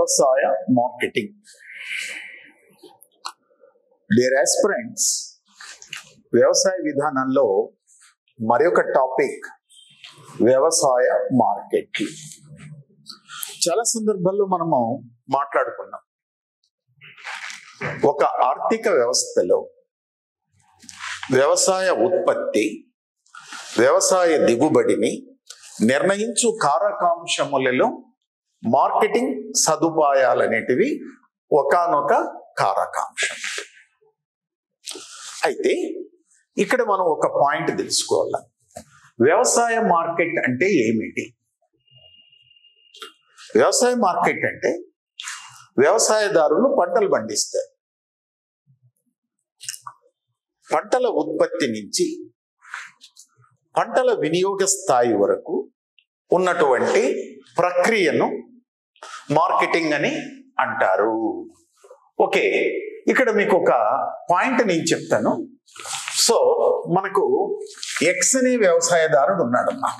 వ్యవసాయ marketing. Dear aspirants, వ్యవసాయ విధానంలో మరొక టాపిక్ వ్యవసాయ మార్కెట్లు. చాలా సందర్భాల్లో మనము మాట్లాడుకున్నాం. ఒక ఆర్థిక వ్యవస్థలో వ్యవసాయ ఉత్పత్తి, వ్యవసాయ దిగుబడిని నిర్ణయించు కారకాంశములలో మార్కెటింగ్ సదుపాయాలనేటివి ఒకానొక కారకాంశం. అయితే ఇక్కడ మనం ఒక పాయింట్ తెలుసుకోవాలి. వ్యవసాయ మార్కెట్ అంటే ఏమిటి? వ్యవసాయ మార్కెట్ అంటే వ్యవసాయదారులు పంటలు పండిస్తారు. పంటల ఉత్పత్తి నుంచి పంటల వినియోగ స్థాయి వరకు ఉన్నటువంటి ప్రక్రియను మార్కెటింగ్ అని అంటారు. ఓకే, ఇక్కడ మీకు ఒక పాయింట్ నేను చెప్తాను. సో మనకు ఎక్స్ అనే వ్యవసాయదారుడు ఉన్నాడమ్మా.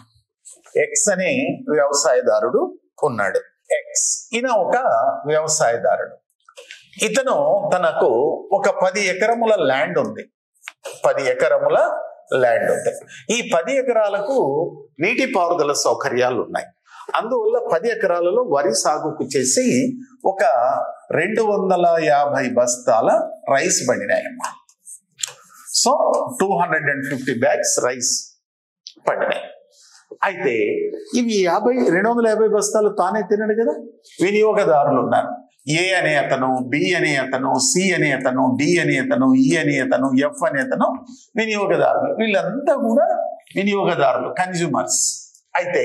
ఎక్స్ అనే వ్యవసాయదారుడు ఉన్నాడు. ఎక్స్ ఈయన ఒక వ్యవసాయదారుడు. ఇతను తనకు ఒక 10 ఎకరముల ల్యాండ్ ఉంది. 10 ఎకరముల ల్యాండ్ ఉంది. ఈ 10 ఎకరాలకు నీటిపారుదల సౌకర్యాలు ఉన్నాయి. అందువల్ల 10 ఎకరాలలో వరి సాగుకు చేసి ఒక 250 బస్తాల రైస్ పండినాయమ్మా. సో 250 బ్యాగ్స్ రైస్ పండినాయి. అయితే ఇవి 250 బస్తాలు తానే తినడు కదా. వినియోగదారులు ఉన్నారు. ఏ అనే అతను, బి అనే అతను, సి అనే అతను, డి అనే అతను, ఈ అనే అతను, ఎఫ్ అనే అతను వినియోగదారులు. వీళ్ళంతా కూడా వినియోగదారులు, కన్జ్యూమర్స్. అయితే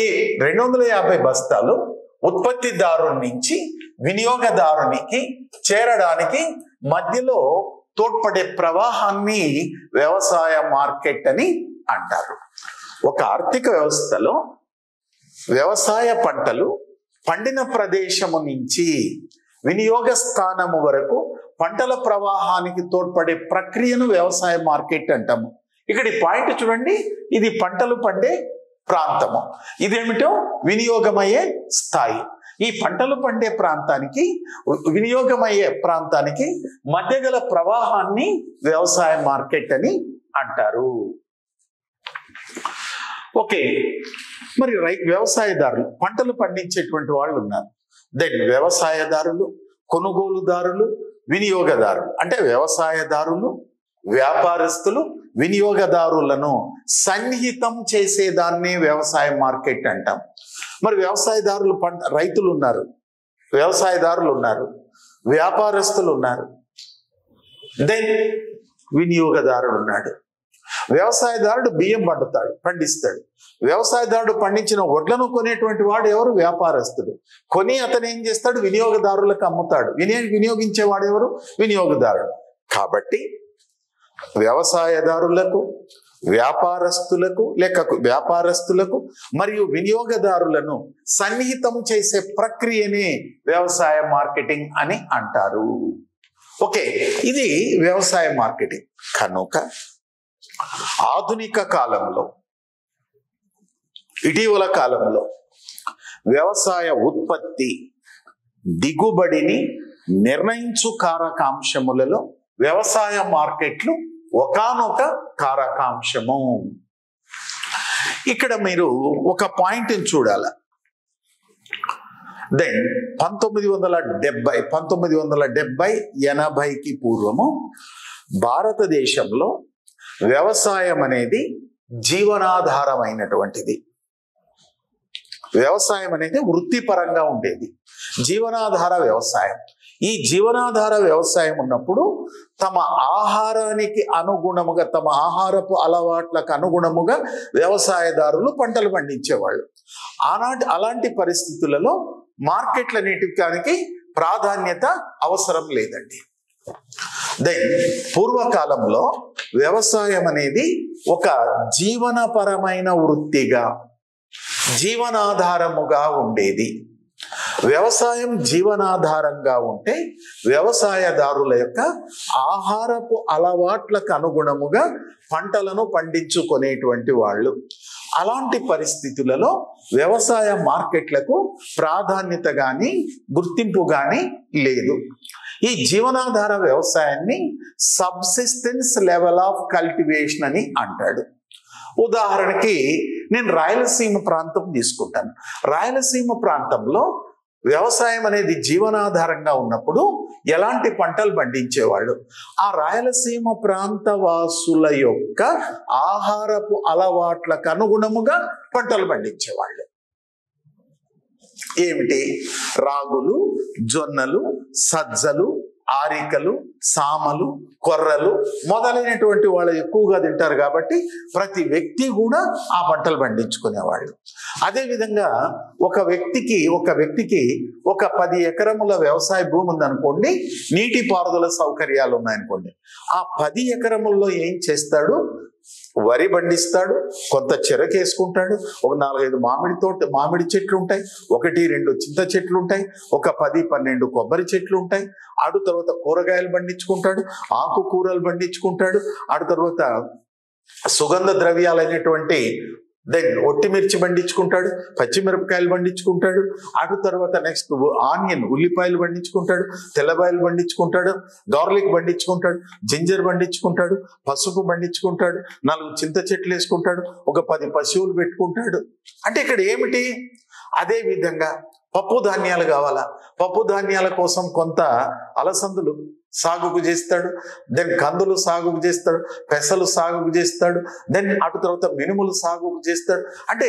ఈ 250 బస్తాలు ఉత్పత్తిదారు నుంచి వినియోగదారునికి చేరడానికి మధ్యలో తోడ్పడే ప్రవాహాన్ని వ్యవసాయ మార్కెట్ అని అంటారు. ఒక ఆర్థిక వ్యవస్థలో వ్యవసాయ పంటలు పండిన ప్రదేశము నుంచి వినియోగ స్థానము వరకు పంటల ప్రవాహానికి తోడ్పడే ప్రక్రియను వ్యవసాయ మార్కెట్ అంటాము. ఇక్కడ ఈ పాయింట్ చూడండి, ఇది పంటలు పండే ప్రాంతము, ఇదేమిటో వినియోగమయ్యే స్థాయి. ఈ పంటలు పండే ప్రాంతానికి, వినియోగమయ్యే ప్రాంతానికి మధ్య గల ప్రవాహాన్ని వ్యవసాయ మార్కెట్ అని అంటారు. ఓకే, మరి వ్యవసాయదారులు, పంటలు పండించేటువంటి వాళ్ళు ఉన్నారు. దెన్ వ్యవసాయదారులు, కొనుగోలుదారులు, వినియోగదారులు. అంటే వ్యవసాయదారులు, వ్యాపారస్తులు, వినియోగదారులను సన్నిహితం చేసేదాన్ని వ్యవసాయ మార్కెట్ అంటాం. మరి వ్యవసాయదారులు, రైతులు ఉన్నారు, వ్యవసాయదారులు ఉన్నారు, వ్యాపారస్తులు ఉన్నారు, దెన్ వినియోగదారుడు ఉన్నాడు. వ్యవసాయదారుడు బియ్యం పండిస్తాడు. వ్యవసాయదారుడు పండించిన వడ్లను కొనేటువంటి వాడు ఎవరు? వ్యాపారస్తుడు. కొని అతను ఏం చేస్తాడు? వినియోగదారులకు అమ్ముతాడు. వినియోగించేవాడు ఎవరు? వినియోగదారుడు. కాబట్టి వ్యవసాయదారులకు, వ్యాపారస్తులకు మరియు వినియోగదారులను సన్నిహితం చేసే ప్రక్రియనే వ్యవసాయ మార్కెటింగ్ అని అంటారు. ఓకే, ఇది వ్యవసాయ మార్కెటింగ్. కనుక ఆధునిక కాలంలో, ఇటీవల కాలంలో వ్యవసాయ ఉత్పత్తి, దిగుబడిని నిర్ణయించు కారకాంశములలో వ్యవసాయ మార్కెట్లు ఒకానొక కారకాంశము. ఇక్కడ మీరు ఒక పాయింట్ చూడాలి. దెన్ 1970-80కి పూర్వము భారతదేశంలో వ్యవసాయం అనేది జీవనాధారమైనటువంటిది. వ్యవసాయం అనేది వృత్తిపరంగా ఉండేది. జీవనాధార వ్యవసాయం. ఈ జీవనాధార వ్యవసాయం ఉన్నప్పుడు తమ ఆహారానికి అనుగుణముగా, తమ ఆహారపు అలవాట్లకు అనుగుణముగా వ్యవసాయదారులు పంటలు పండించేవాళ్ళు. అలాంటి పరిస్థితులలో మార్కెట్లన్నిటికి ప్రాధాన్యత అవసరం లేదండి. దెన్ పూర్వకాలంలో వ్యవసాయం అనేది ఒక జీవనపరమైన వృత్తిగా, జీవనాధారముగా ఉండేది. వ్యవసాయం జీవనాధారంగా ఉంటే వ్యవసాయదారుల యొక్క ఆహారపు అలవాట్లకు అనుగుణముగా పంటలను పండించుకునేటువంటి వాళ్ళు. అలాంటి పరిస్థితులలో వ్యవసాయ మార్కెట్లకు ప్రాధాన్యత కానీ గుర్తింపు కానీ లేదు. ఈ జీవనాధార వ్యవసాయాన్ని సబ్సిస్టెన్స్ లెవెల్ ఆఫ్ కల్టివేషన్ అని అంటాడు. ఉదాహరణకి నేను రాయలసీమ ప్రాంతం తీసుకుంటాను. రాయలసీమ ప్రాంతంలో వ్యవసాయం అనేది జీవనాధారంగా ఉన్నప్పుడు ఎలాంటి పంటలు పండించేవాళ్ళు? ఆ రాయలసీమ ప్రాంత వాసుల యొక్క ఆహారపు అలవాట్లకు అనుగుణముగా పంటలు పండించేవాళ్ళు. ఏమిటి? రాగులు, జొన్నలు, సజ్జలు, ఆరికలు, సామలు, కొర్రలు మొదలైనటువంటి వాళ్ళు ఎక్కువగా తింటారు కాబట్టి ప్రతి వ్యక్తి కూడా ఆ పంటలు పండించుకునేవాళ్ళు. అదేవిధంగా ఒక వ్యక్తికి ఒక 10 ఎకరముల వ్యవసాయ భూమి ఉందనుకోండి, నీటిపారుదల సౌకర్యాలు ఉన్నాయనుకోండి, ఆ 10 ఎకరముల్లో ఏం చేస్తాడు? వరి పండిస్తాడు, కొంత చెరకేసుకుంటాడు, ఒక 4-5 మామిడి చెట్లు ఉంటాయి, 1-2 చింత చెట్లు ఉంటాయి, ఒక 10-12 కొబ్బరి చెట్లు ఉంటాయి. ఆడు తర్వాత కూరగాయలు పండించుకుంటాడు, ఆకుకూరలు పండించుకుంటాడు, ఆడు తర్వాత సుగంధ ద్రవ్యాలైనటువంటి ఒట్టిమిర్చి పండించుకుంటాడు, పచ్చిమిరపకాయలు పండించుకుంటాడు, అటు తర్వాత నెక్స్ట్ ఆనియన్ ఉల్లిపాయలు పండించుకుంటాడు, తెల్లబాయలు పండించుకుంటాడు, గార్లిక్ పండించుకుంటాడు, జింజర్ పండించుకుంటాడు, పసుపు పండించుకుంటాడు, 4 చింత చెట్లు వేసుకుంటాడు, ఒక 10 పశువులు పెట్టుకుంటాడు. అంటే ఇక్కడ ఏమిటి? అదే విధంగా పప్పు ధాన్యాలు కావాలా, పప్పు ధాన్యాల కోసం కొంత అలసందులు సాగుకు చేస్తాడు, దెన్ కందులు సాగుకు చేస్తాడు, పెసలు సాగుకు చేస్తాడు, దెన్ అటు తర్వాత మినుములు సాగుకు చేస్తాడు. అంటే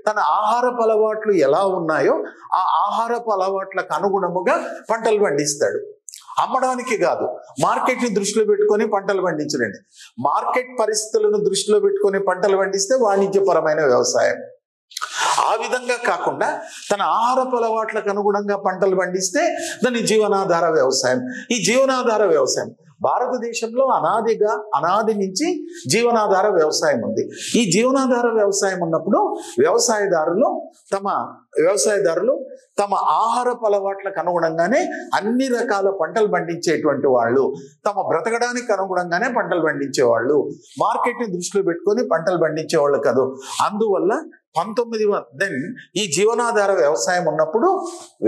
తన ఆహారపు అలవాట్లు ఎలా ఉన్నాయో ఆ ఆహారపు అలవాట్లకు అనుగుణముగా పంటలు పండిస్తాడు. అమ్మడానికి కాదు, మార్కెట్ని దృష్టిలో పెట్టుకొని పంటలు పండించడండి. మార్కెట్ పరిస్థితులను దృష్టిలో పెట్టుకొని పంటలు పండిస్తే వాణిజ్యపరమైన వ్యవసాయం. ఆ విధంగా కాకుండా తన ఆహారపు అలవాట్లకు అనుగుణంగా పంటలు పండిస్తే దాని జీవనాధార వ్యవసాయం. ఈ జీవనాధార వ్యవసాయం భారతదేశంలో అనాది నుంచి జీవనాధార వ్యవసాయం ఉంది. ఈ జీవనాధార వ్యవసాయం ఉన్నప్పుడు వ్యవసాయదారులు తమ ఆహారపు అలవాట్లకు అనుగుణంగానే అన్ని రకాల పంటలు పండించేటువంటి వాళ్ళు, తమ బ్రతకడానికి అనుగుణంగానే పంటలు పండించేవాళ్ళు, మార్కెట్ని దృష్టిలో పెట్టుకొని పంటలు పండించేవాళ్ళు కాదు. అందువల్ల ఈ జీవనాధార వ్యవసాయం ఉన్నప్పుడు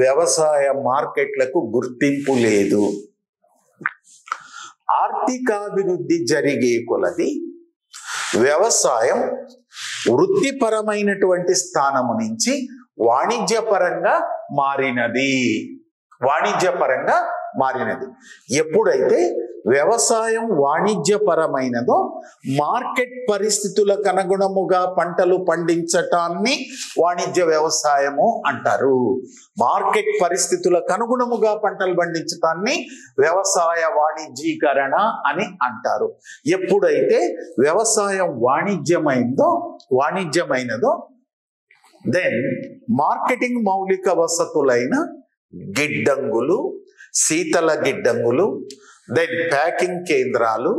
వ్యవసాయ మార్కెట్లకు గుర్తింపు లేదు. ఆర్థికాభివృద్ధి జరిగే కొలది వ్యవసాయం వృత్తిపరమైనటువంటి స్థానము నుంచి వాణిజ్యపరంగా మారినది. ఎప్పుడైతే వ్యవసాయం వాణిజ్యపరమైనదో మార్కెట్ పరిస్థితులకు అనుగుణముగా పంటలు పండించటాన్ని వాణిజ్య వ్యవసాయము అంటారు. మార్కెట్ పరిస్థితులకు అనుగుణముగా పంటలు పండించటాన్ని వ్యవసాయ వాణిజ్యీకరణ అని అంటారు. ఎప్పుడైతే వ్యవసాయం వాణిజ్యమైనదో దెన్ మార్కెటింగ్ మౌలిక వసతులైన గిడ్డంగులు, శీతల గిడ్డంగులు, దెన్ ప్యాకింగ్ కేంద్రాలు,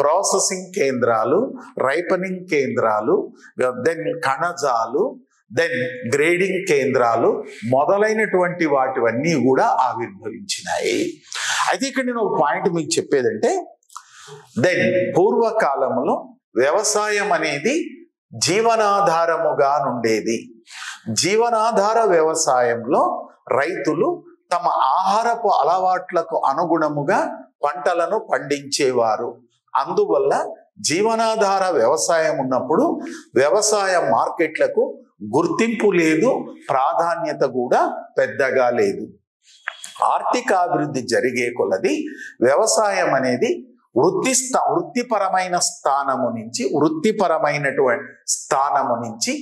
ప్రాసెసింగ్ కేంద్రాలు, రైపనింగ్ కేంద్రాలు, దెన్ కణజాలు, దెన్ గ్రేడింగ్ కేంద్రాలు మొదలైనటువంటి వాటివన్నీ కూడా ఆవిర్భవించినాయి. అయితే ఇక్కడ నేను ఒక పాయింట్ మీకు చెప్పేదంటే, దెన్ పూర్వకాలంలో వ్యవసాయం అనేది జీవనాధారముగా నుండేది. జీవనాధార వ్యవసాయంలో రైతులు తమ ఆహారపు అలవాట్లకు అనుగుణముగా పంటలను పండించేవారు. అందువల్ల జీవనాధార వ్యవసాయం ఉన్నప్పుడు వ్యవసాయ మార్కెట్లకు గుర్తింపు లేదు, ప్రాధాన్యత కూడా పెద్దగా లేదు. ఆర్థికాభివృద్ధి జరిగే కొలది వ్యవసాయం అనేది వృత్తిపరమైనటువంటి స్థానము నుంచి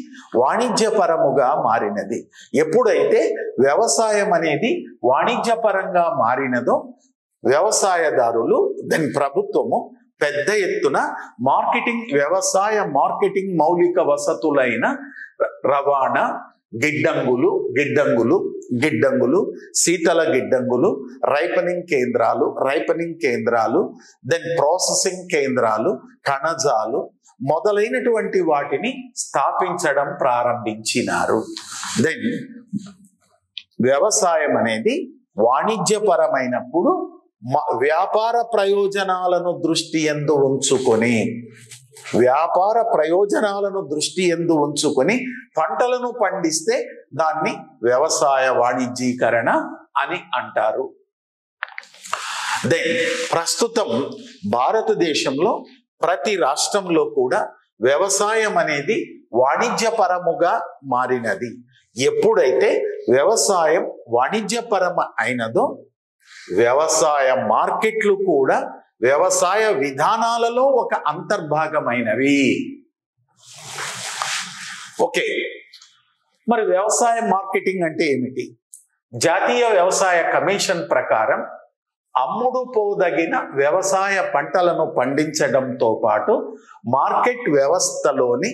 వాణిజ్యపరముగా మారినది. ఎప్పుడైతే వ్యవసాయం అనేది వాణిజ్యపరంగా మారినదో వ్యవసాయదారులు, దాని ప్రభుత్వము పెద్ద ఎత్తున వ్యవసాయ మార్కెటింగ్ మౌలిక వసతులైన రవాణా, గిడ్డంగులు, శీతల గిడ్డంగులు, రైపనింగ్ కేంద్రాలు, దెన్ ప్రాసెసింగ్ కేంద్రాలు, కణజాలు మొదలైనటువంటి వాటిని స్థాపించడం ప్రారంభించినారు. దెన్ వ్యవసాయం అనేది వాణిజ్యపరమైనప్పుడు వ్యాపార ప్రయోజనాలను దృష్టి యందు ఉంచుకొని వ్యాపార ప్రయోజనాలను దృష్టి యందు ఉంచుకొని పంటలను పండిస్తే దాన్ని వ్యవసాయ వాణిజ్యీకరణ అని అంటారు. దెన్ ప్రస్తుతం భారతదేశంలో ప్రతి రాష్ట్రంలో కూడా వ్యవసాయం అనేది వాణిజ్యపరముగా మారినది. ఎప్పుడైతే వ్యవసాయం వాణిజ్యపరం అయినదో వ్యవసాయ మార్కెట్లు కూడా వ్యవసాయ విధానాలలో ఒక అంతర్భాగమైనవి. ఓకే, మరి వ్యవసాయ మార్కెటింగ్ అంటే ఏమిటి? జాతీయ వ్యవసాయ కమిషన్ ప్రకారం అమ్ముడు పోదగిన వ్యవసాయ పంటలను పండించడంతో పాటు మార్కెట్ వ్యవస్థలోని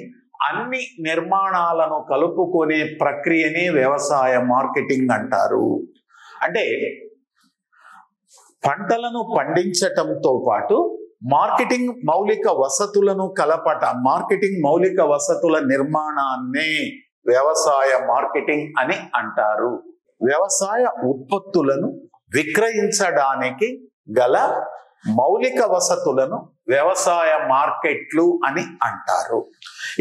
అన్ని నిర్మాణాలను కలుపుకునే ప్రక్రియనే వ్యవసాయ మార్కెటింగ్ అంటారు. అంటే పంటలను పండించటంతో పాటు మార్కెటింగ్ మౌలిక వసతులను మార్కెటింగ్ మౌలిక వసతుల నిర్మాణాన్నే వ్యవసాయ మార్కెటింగ్ అని అంటారు. వ్యవసాయ ఉత్పత్తులను విక్రయించడానికి గల మౌలిక వసతులను వ్యవసాయ మార్కెట్లు అని అంటారు.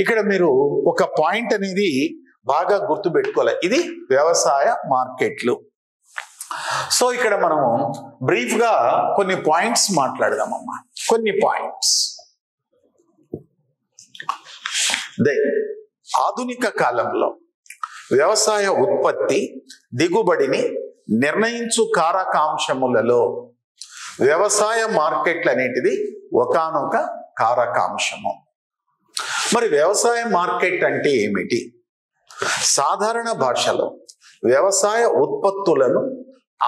ఇక్కడ మీరు ఒక పాయింట్ అనేది బాగా గుర్తుపెట్టుకోవాలి, ఇది వ్యవసాయ మార్కెట్లు. సో ఇక్కడ మనము బ్రీఫ్ గా కొన్ని పాయింట్స్ మాట్లాడదామమ్మా. కొన్ని పాయింట్స్. ఆధునిక కాలంలో వ్యవసాయ ఉత్పత్తి దిగుబడిని నిర్ణయించు కారకాంశములలో వ్యవసాయ మార్కెట్లు అనేటిది ఒకానొక కారకాంశము. మరి వ్యవసాయ మార్కెట్ అంటే ఏమిటి? సాధారణ భాషలో వ్యవసాయ ఉత్పత్తులను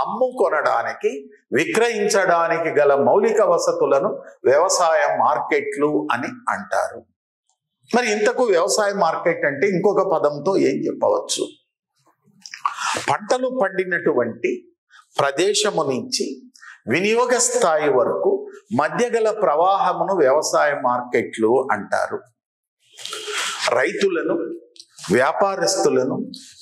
అమ్ముకొనడానికి విక్రయించడానికి గల మౌలిక వసతులను వ్యవసాయ మార్కెట్లు అని అంటారు. మరి ఇంతకు వ్యవసాయ మార్కెట్ అంటే ఇంకొక పదంతో ఏం చెప్పవచ్చు? పంటలు పండినటువంటి ప్రదేశము నుంచి వినియోగ స్థాయి వరకు మధ్య గల ప్రవాహమును వ్యవసాయ మార్కెట్లు అంటారు. రైతులను, వ్యాపారస్తులను,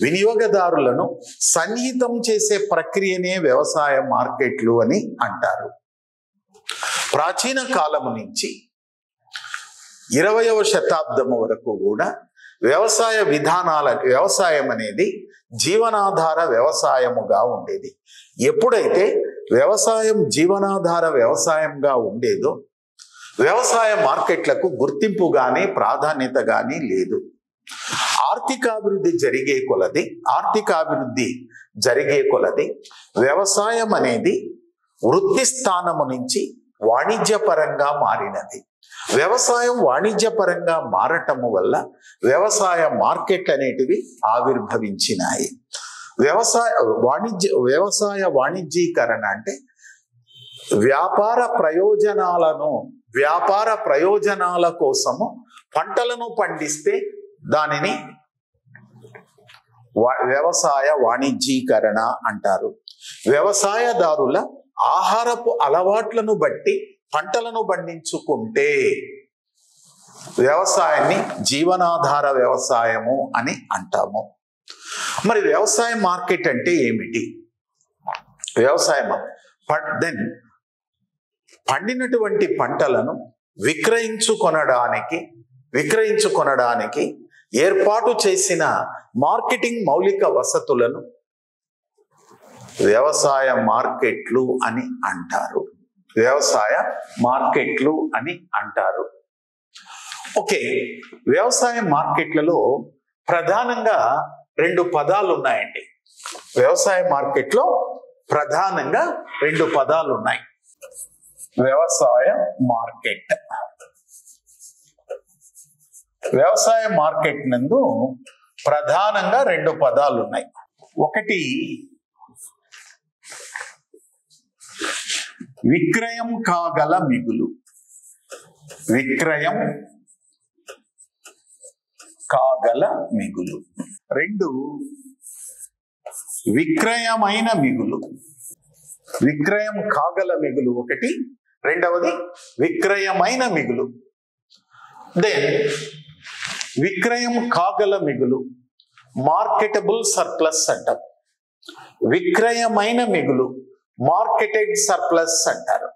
వినియోగదారులను సన్నిహితం చేసే ప్రక్రియనే వ్యవసాయ మార్కెట్లు అని అంటారు. ప్రాచీన కాలము నుంచి 20వ శతాబ్దము వరకు కూడా వ్యవసాయం అనేది జీవనాధార వ్యవసాయముగా ఉండేది. ఎప్పుడైతే వ్యవసాయం జీవనాధార వ్యవసాయంగా ఉండేదో వ్యవసాయ మార్కెట్లకు గుర్తింపు గాని ప్రాధాన్యత గాని లేదు. ఆర్థికాభివృద్ధి జరిగే కొలది వ్యవసాయం అనేది వృత్తి స్థానము నుంచి వాణిజ్యపరంగా మారినది. వ్యవసాయం వాణిజ్యపరంగా మారటము వల్ల వ్యవసాయ మార్కెట్ అనేటివి ఆవిర్భవించినాయి. వ్యవసాయ వాణిజ్యీకరణ అంటే వ్యాపార ప్రయోజనాల కోసము పంటలను పండిస్తే దానిని వ్యవసాయ వాణిజ్యీకరణ అంటారు. వ్యవసాయదారుల ఆహారపు అలవాట్లను బట్టి పంటలను పండించుకుంటే వ్యవసాయాన్ని జీవనాధార వ్యవసాయము అని అంటాము. మరి వ్యవసాయ మార్కెట్ అంటే ఏమిటి? దెన్ పండినటువంటి పంటలను విక్రయించుకొనడానికి ఏర్పాటు చేసిన మార్కెటింగ్ మౌలిక వసతులను వ్యవసాయ మార్కెట్లు అని అంటారు. ఓకే, వ్యవసాయ మార్కెట్లలో ప్రధానంగా 2 పదాలు ఉన్నాయండి. వ్యవసాయ మార్కెట్లో ప్రధానంగా 2 పదాలు ఉన్నాయి. వ్యవసాయ మార్కెట్ నందు ప్రధానంగా 2 పదాలు ఉన్నాయి. ఒకటి విక్రయం కాగల మిగులు. రెండు విక్రయమైన మిగులు. విక్రయం కాగల మిగులు ఒకటి, రెండవది విక్రయమైన మిగులు. దెన్ విక్రయం కాగల మిగులు మార్కెటబుల్ సర్ప్లస్ అంటారు. విక్రయమైన మిగులు మార్కెటెడ్ సర్ప్లస్ అంటారు.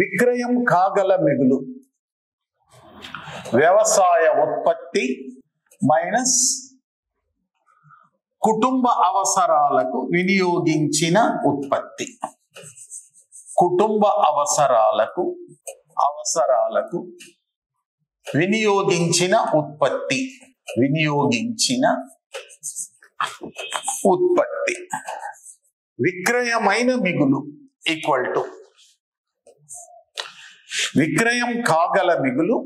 విక్రయం కాగల మిగులు వ్యవసాయ ఉత్పత్తి మైనస్ కుటుంబ అవసరాలకు వినియోగించిన ఉత్పత్తి. కుటుంబ అవసరాలకు వినియోగించిన ఉత్పత్తి. విక్రయమైన మిగులు ఈక్వల్ టు విక్రయం కాగల మిగులు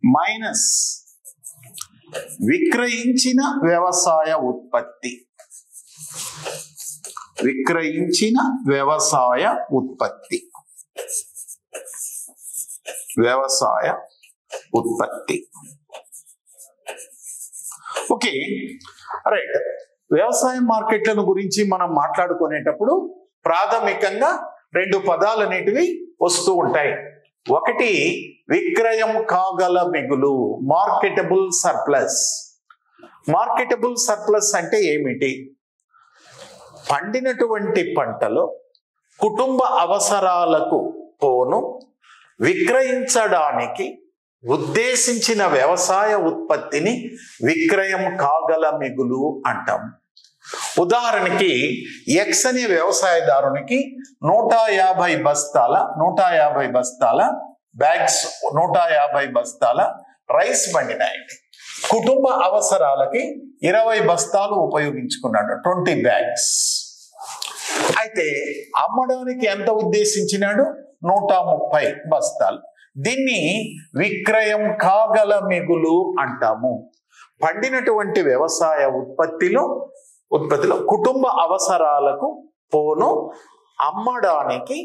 మైనస్ విక్రయించిన వ్యవసాయ ఉత్పత్తి. Okay, right. వ్యవసాయ మార్కెట్లను గురించి మనం మాట్లాడుకునేటప్పుడు ప్రాథమికంగా రెండు పదాలు అనేటివి వస్తూ ఉంటాయి. ఒకటి విక్రయం కాగల మిగులు, మార్కెటబుల్ సర్ప్లస్. మార్కెటబుల్ సర్ప్లస్ అంటే ఏమిటి? పండినటువంటి పంటలో కుటుంబ అవసరాలకు పోను విక్రయించడానికి ఉద్దేశించిన వ్యవసాయ ఉత్పత్తిని విక్రయం కాగల మిగులు అంటాం. ఉదాహరణకి ఎక్స్ అనే వ్యవసాయదారునికి 150 బస్తాల బ్యాగ్స్ 150 బస్తాల రైస్ పండినాయండి. కుటుంబ అవసరాలకి 20 బస్తాలు ఉపయోగించుకున్నాడు, 20 బ్యాగ్స్. అయితే అమ్మడానికి ఎంత ఉద్దేశించినాడు? 130 బస్తాలు. దీన్ని విక్రయం కాగల మిగులు అంటాము. పండినటువంటి వ్యవసాయ ఉత్పత్తిలో కుటుంబ అవసరాలకు పోను అమ్మడానికి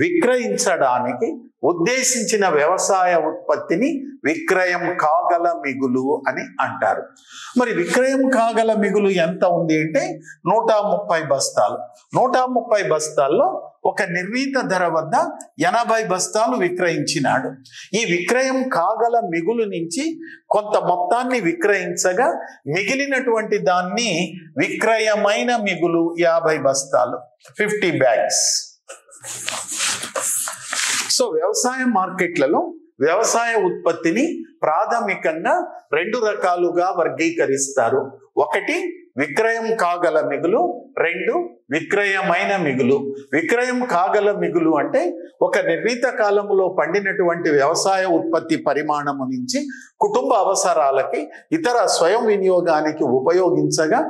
విక్రయించడానికి ఉద్దేశించిన వ్యవసాయ ఉత్పత్తిని విక్రయం కాగల మిగులు అని అంటారు. మరి విక్రయం కాగల మిగులు ఎంత ఉంది అంటే 130 బస్తాలు. 130 బస్తాల్లో ఒక నిర్ణీత ధర వద్ద 80 బస్తాలు విక్రయించినాడు. ఈ విక్రయం కాగల మిగులు నుంచి కొంత మొత్తాన్ని విక్రయించగా మిగిలినటువంటి దాన్ని విక్రయమైన మిగులు 50 బస్తాలు, 50 బ్యాగ్స్. సో వ్యవసాయ మార్కెట్లలో వ్యవసాయ ఉత్పత్తిని ప్రాథమికంగా రెండు రకాలుగా వర్గీకరిస్తారు. ఒకటి విక్రయం కాగల మిగులు, రెండు విక్రయమైన మిగులు. విక్రయం కాగల మిగులు అంటే ఒక నిర్ణీత కాలంలో పండినటువంటి వ్యవసాయ ఉత్పత్తి పరిమాణము నుంచి కుటుంబ అవసరాలకి ఇతర స్వయం వినియోగానికి ఉపయోగించగా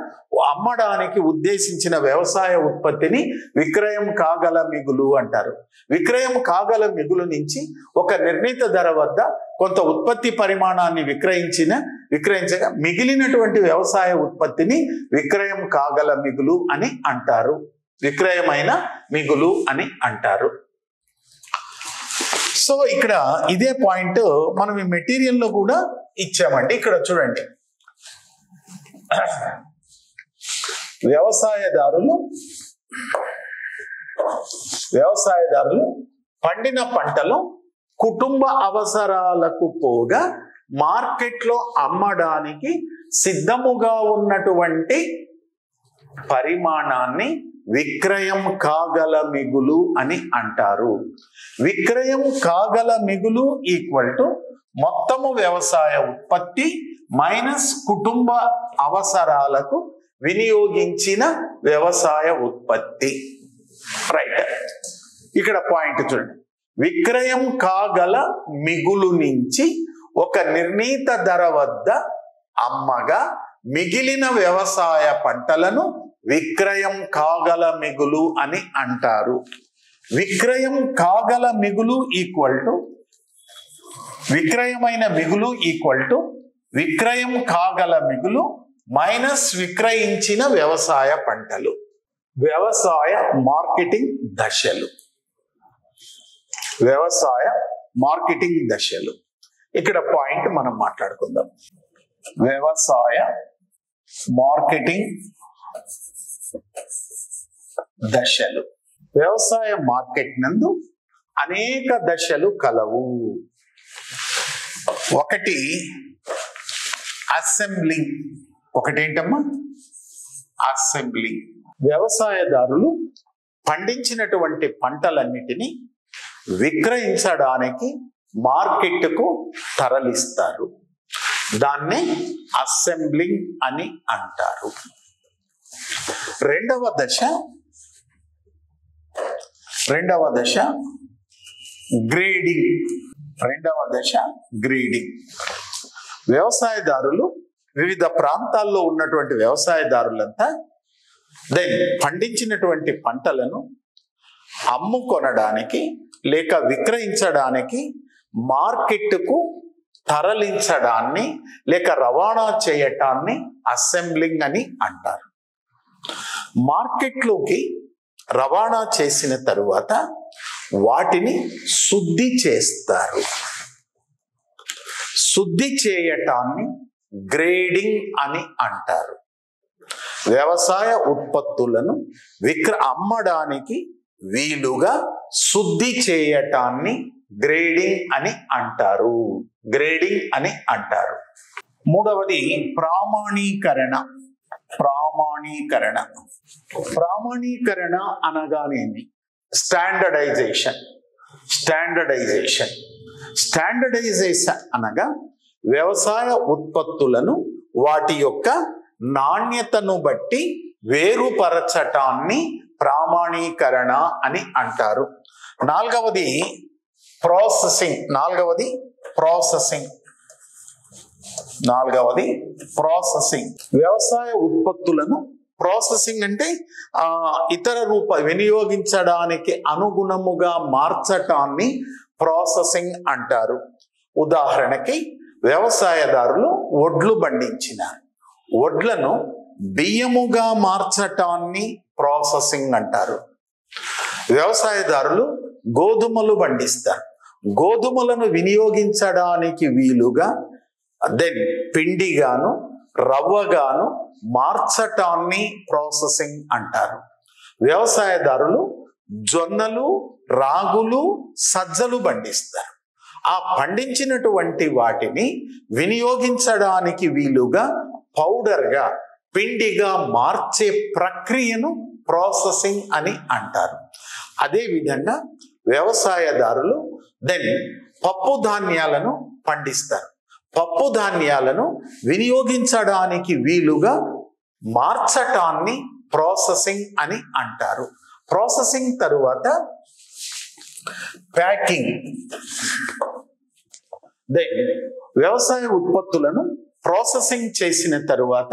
అమ్మడానికి ఉద్దేశించిన వ్యవసాయ ఉత్పత్తిని విక్రయం కాగల మిగులు అంటారు. విక్రయం కాగల మిగులు నుంచి ఒక నిర్ణీత ధర వద్ద కొంత ఉత్పత్తి పరిమాణాన్ని విక్రయించగా మిగిలినటువంటి వ్యవసాయ ఉత్పత్తిని విక్రయం కాగల మిగులు అని అంటారు. విక్రయమైన మిగులు అని అంటారు. సో ఇక్కడ ఇదే పాయింట్ మనం ఈ మెటీరియల్లో కూడా ఇచ్చామండి. ఇక్కడ చూడండి, వ్యవసాయదారులు పండిన పంటలో కుటుంబ అవసరాలకు పోగా మార్కెట్లో అమ్మడానికి సిద్ధముగా ఉన్నటువంటి పరిమాణాన్ని విక్రయం కాగల మిగులు అని అంటారు. విక్రయం కాగల మిగులు ఈక్వల్ టు మొత్తము వ్యవసాయ ఉత్పత్తి మైనస్ కుటుంబ అవసరాలకు వినియోగించిన వ్యవసాయ ఉత్పత్తి. రైట్, ఇక్కడ పాయింట్ చూడండి. విక్రయం కాగల మిగులు నుంచి ఒక నిర్ణీత ధర వద్ద అమ్మగా మిగిలిన వ్యవసాయ పంటలను విక్రయం కాగల మిగులు అని అంటారు. విక్రయం కాగల మిగులు ఈక్వల్ టు విక్రయమైన మిగులు ఈక్వల్ టు విక్రయం కాగల మిగులు మైనస్ విక్రయించిన వ్యవసాయ పంటలు. వ్యవసాయ మార్కెటింగ్ దశలు. ఇక్కడ పాయింట్ మనం మాట్లాడుకుందాం. వ్యవసాయ మార్కెటింగ్ దశలు. వ్యవసాయ మార్కెట్ నందు అనేక దశలు కలవు. ఒకటి అసెంబ్లింగ్. ఒకటేంటమ్మా? అసెంబ్లింగ్. వ్యవసాయదారులు పండించినటువంటి పంటలన్నిటినీ విక్రయించడానికి మార్కెట్కు తరలిస్తారు. దాన్నే అసెంబ్లింగ్ అని అంటారు. రెండవ దశ గ్రేడింగ్. గ్రేడింగ్. వ్యవసాయదారులు వివిధ ప్రాంతాల్లో ఉన్నటువంటి వ్యవసాయదారులంతా పండించినటువంటి పంటలను అమ్ముకొనడానికి లేక విక్రయించడానికి మార్కెట్కు తరలించడాన్ని లేక రవాణా చేయటాన్ని అసెంబ్లింగ్ అని అంటారు. మార్కెట్లోకి రవాణా చేసిన తరువాత వాటిని శుద్ధి చేస్తారు. శుద్ధి చేయటాన్ని గ్రేడింగ్ అని అంటారు. వ్యవసాయ ఉత్పత్తులను అమ్మడానికి వీలుగా శుద్ధి చేయటాన్ని గ్రేడింగ్ అని అంటారు. గ్రేడింగ్ అని అంటారు. మూడవది ప్రామాణీకరణ. ప్రామాణీకరణ అనగానేమి? స్టాండర్డైజేషన్ అనగా వ్యవసాయ ఉత్పత్తులను వాటి యొక్క నాణ్యతను బట్టి వేరుపరచటాన్ని ప్రామాణీకరణ అని అంటారు. నాలుగవది ప్రాసెసింగ్. వ్యవసాయ ఉత్పత్తులను ప్రాసెసింగ్ అంటే ఇతర వినియోగించడానికి అనుగుణముగా మార్చటాన్ని ప్రాసెసింగ్ అంటారు. ఉదాహరణకి వ్యవసాయదారులు వడ్లు పండించినారు. వడ్లను బియ్యముగా మార్చటాన్ని ప్రాసెసింగ్ అంటారు. వ్యవసాయదారులు గోధుమలు పండిస్తారు. గోధుమలను వినియోగించడానికి వీలుగా పిండిగాను రవ్వగాను మార్చటాన్ని ప్రాసెసింగ్ అంటారు. వ్యవసాయదారులు జొన్నలు, రాగులు, సజ్జలు పండిస్తారు. ఆ పండించినటువంటి వాటిని వినియోగించడానికి వీలుగా పౌడర్గా, పిండిగా మార్చే ప్రక్రియను ప్రాసెసింగ్ అని అంటారు. అదేవిధంగా వ్యవసాయదారులు పప్పు ధాన్యాలను పండిస్తారు. పప్పు ధాన్యాలను వినియోగించడానికి వీలుగా మార్చటాన్ని ప్రాసెసింగ్ అని అంటారు. ప్రాసెసింగ్ తరువాత ప్యాకింగ్. వ్యవసాయ ఉత్పత్తులను ప్రాసెసింగ్ చేసిన తరువాత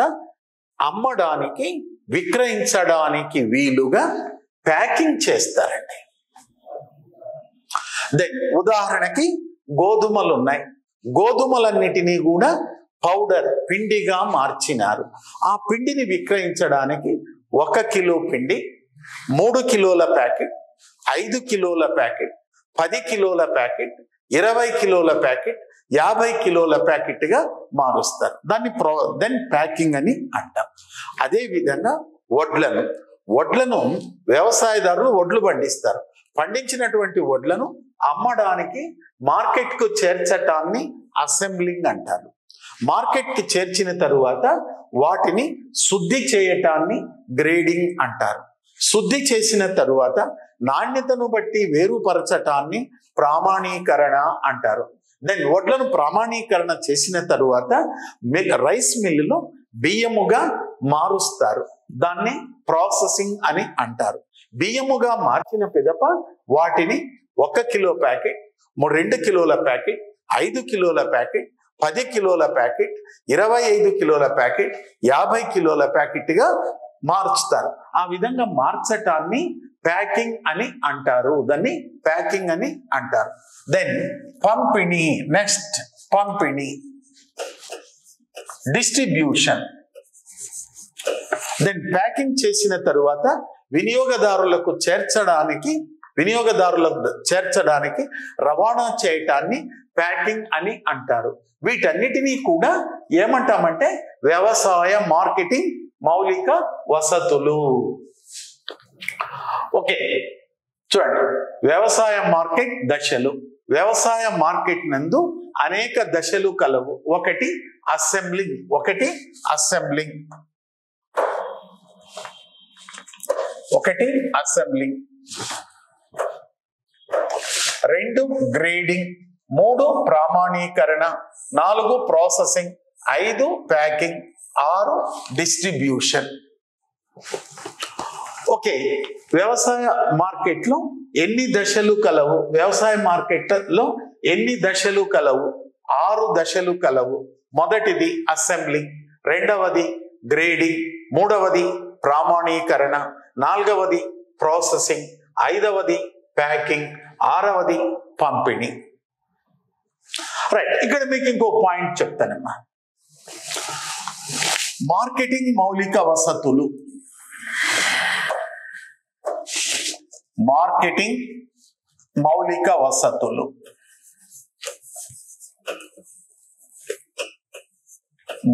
అమ్మడానికి, విక్రయించడానికి వీలుగా ప్యాకింగ్ చేస్తారండి. ఉదాహరణకి గోధుమలు ఉన్నాయి. గోధుమలన్నిటినీ కూడా పౌడర్, పిండిగా మార్చినారు. ఆ పిండిని విక్రయించడానికి 1 కిలో పిండి 3 కిలోల ప్యాకెట్, 5 కిలోల ప్యాకెట్, 10 కిలోల ప్యాకెట్, 20 కిలోల ప్యాకెట్, 50 కిలోల ప్యాకెట్గా మారుస్తారు. దాన్ని ప్యాకింగ్ అని అంటాం. అదేవిధంగా వడ్లను వ్యవసాయదారులు వడ్లు పండిస్తారు. పండించినటువంటి వడ్లను అమ్మడానికి మార్కెట్కు చేర్చటాన్ని అసెంబ్లింగ్ అంటారు. మార్కెట్కి చేర్చిన తరువాత వాటిని శుద్ధి చేయటాన్ని గ్రేడింగ్ అంటారు. శుద్ధి చేసిన తరువాత నాణ్యతను బట్టి వేరుపరచటాన్ని ప్రామాణీకరణ అంటారు. వడ్లను ప్రామాణీకరణ చేసిన తరువాత రైస్ మిల్లులో బియ్యముగా మారుస్తారు. దాన్ని ప్రాసెసింగ్ అని అంటారు. బియ్యముగా మార్చిన పిదప వాటిని 1 కిలో ప్యాకెట్, 2 కిలోల ప్యాకెట్, 5 కిలోల ప్యాకెట్, 10 కిలోల ప్యాకెట్, 25 కిలోల ప్యాకెట్, 50 కిలోల ప్యాకెట్గా మార్చుతారు. ఆ విధంగా మార్చటాన్ని ప్యాకింగ్ అని అంటారు. దాన్ని ప్యాకింగ్ అని అంటారు. పంపిణీ. నెక్స్ట్ పంపిణీ. డిస్ట్రిబ్యూషన్. ప్యాకింగ్ చేసిన తరువాత వినియోగదారులకు చేర్చడానికి రవాణా చేయటాన్ని ప్యాకింగ్ అని అంటారు. వీటన్నిటినీ కూడా ఏమంటామంటే వ్యవసాయ మార్కెటింగ్ మౌలిక వసతులు. ఓకే, చూడండి వ్యవసాయ మార్కెట్ దశలు. వ్యవసాయ మార్కెట్ నందు అనేక దశలు కలవు. ఒకటి అసెంబ్లింగ్, రెండు గ్రేడింగ్, మూడు ప్రామాణీకరణ, నాలుగు ప్రాసెసింగ్, ఐదు ప్యాకింగ్, ఆరు డిస్ట్రిబ్యూషన్. ఓకే, వ్యవసాయ మార్కెట్లో ఎన్ని దశలు కలవు? వ్యవసాయ మార్కెట్లో ఎన్ని దశలు కలవు? 6 దశలు కలవు. మొదటిది అసెంబ్లింగ్, రెండవది గ్రేడింగ్, మూడవది ప్రామాణీకరణ, నాలుగవది ప్రాసెసింగ్, ఐదవది ప్యాకింగ్, ఆరవది పంపిణీ. రైట్, ఇక్కడ మీకు ఇంకో పాయింట్ చెప్తానమ్మా. మార్కెటింగ్ మౌలిక వసతులు. మార్కెటింగ్ మౌలిక వసతులు.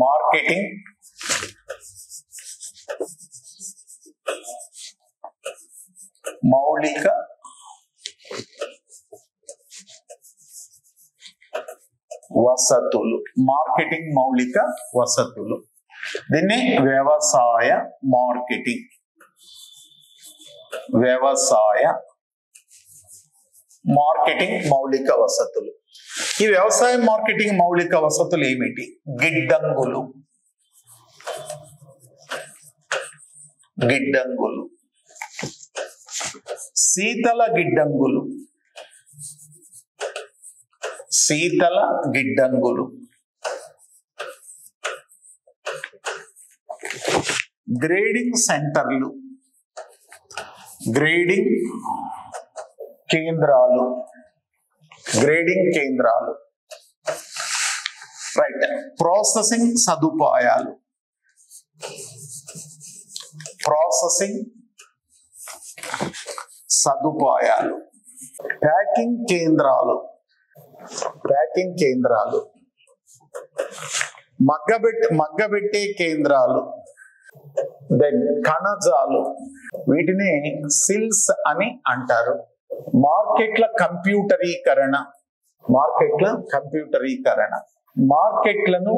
మార్కెటింగ్ మౌలిక వసతులు. మార్కెటింగ్ మౌలిక వసతులు, దీన్ని వ్యవసాయ మార్కెటింగ్. వ్యవసాయ మార్కెటింగ్ మౌలిక వసతులు. ఈ వ్యవసాయ మార్కెటింగ్ మౌలిక వసతులు ఏమిటి? గిడ్డంగులు, శీతల గిడ్డంగులు, గ్రేడింగ్ సెంటర్లు, గ్రేడింగ్ కేంద్రాలు, రైట్. ప్రాసెసింగ్ సదుపాయాలు, ప్యాకింగ్ కేంద్రాలు, మగ్గబెట్టే కేంద్రాలు, దెన్ కణజాలు, వీటిని సిల్స్ అని అంటారు. మార్కెట్ల కంప్యూటరీకరణ, మార్కెట్లను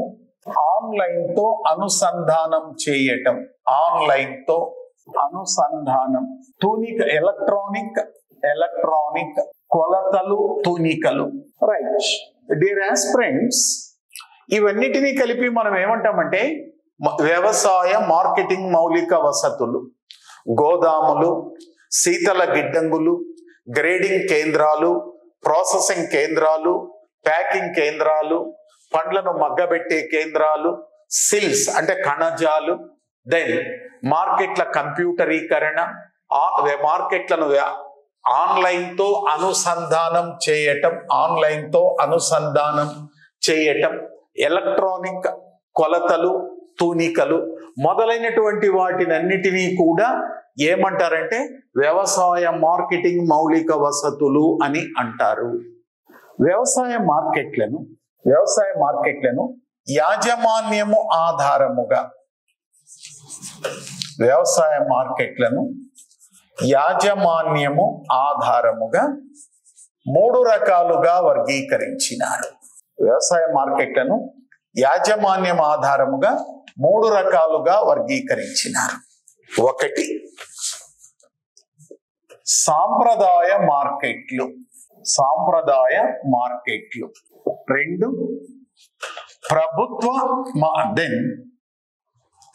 ఆన్లైన్ తో అనుసంధానం చేయటం, ఎలక్ట్రానిక్ కొలతలు, తూనికలు. రైట్ డియర్ ఆస్పిరెంట్స్, ఇవన్నిటినీ కలిపి మనం ఏమంటామంటే వ్యవసాయ మార్కెటింగ్ మౌలిక వసతులు. గోదాములు, శీతల గిడ్డంగులు, గ్రేడింగ్ కేంద్రాలు, ప్రాసెసింగ్ కేంద్రాలు, ప్యాకింగ్ కేంద్రాలు, పండ్లను మగ్గబెట్టే కేంద్రాలు, సిల్స్ అంటే కణజాలు, దెన్ మార్కెట్ల కంప్యూటరీకరణ, మార్కెట్లను ఆన్లైన్ తో అనుసంధానం చేయటం, ఎలక్ట్రానిక్ కొలతలు, తూనికలు మొదలైనటువంటి వాటినన్నిటినీ కూడా ఏమంటారంటే వ్యవసాయ మార్కెటింగ్ మౌలిక వసతులు అని అంటారు. వ్యవసాయ మార్కెట్లను యాజమాన్యము ఆధారముగా, వ్యవసాయ మార్కెట్లను యాజమాన్యము ఆధారముగా 3 రకాలుగా వర్గీకరించినారు. వ్యవసాయ మార్కెట్లను యాజమాన్యం ఆధారముగా 3 రకాలుగా వర్గీకరించినారు. ఒకటి సాంప్రదాయ మార్కెట్లు, రెండు ప్రభుత్వ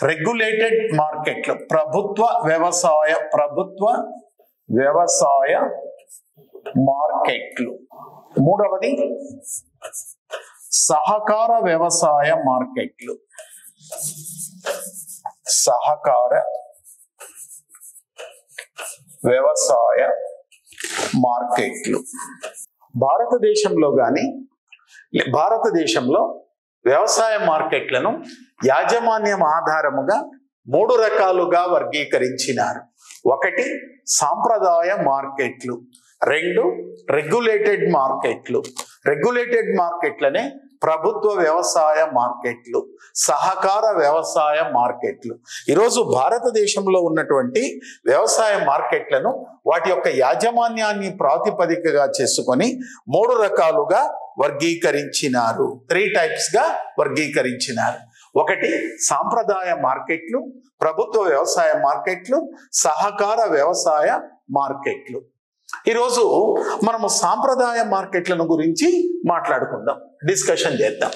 రెగ్యులేటెడ్ మార్కెట్లు, ప్రభుత్వ వ్యవసాయ మార్కెట్లు, మూడవది సహకార వ్యవసాయ మార్కెట్లు, భారతదేశంలో వ్యవసాయ మార్కెట్లను యాజమాన్యం ఆధారముగా 3 రకాలుగా వర్గీకరించినారు. ఒకటి సాంప్రదాయ మార్కెట్లు, రెండు రెగ్యులేటెడ్ మార్కెట్లనే ప్రభుత్వ వ్యవసాయ మార్కెట్లు, సహకార వ్యవసాయ మార్కెట్లు. ఈరోజు భారతదేశంలో ఉన్నటువంటి వ్యవసాయ మార్కెట్లను వాటి యొక్క యాజమాన్యాన్ని ప్రాతిపదికగా చేసుకొని 3 రకాలుగా వర్గీకరించినారు. 3 టైప్స్గా వర్గీకరించినారు. ఒకటి సాంప్రదాయ మార్కెట్లు, ప్రభుత్వ వ్యవసాయ మార్కెట్లు, సహకార వ్యవసాయ మార్కెట్లు. ఈరోజు మనము సాంప్రదాయ మార్కెట్లను గురించి మాట్లాడుకుందాం, డిస్కషన్ చేద్దాం.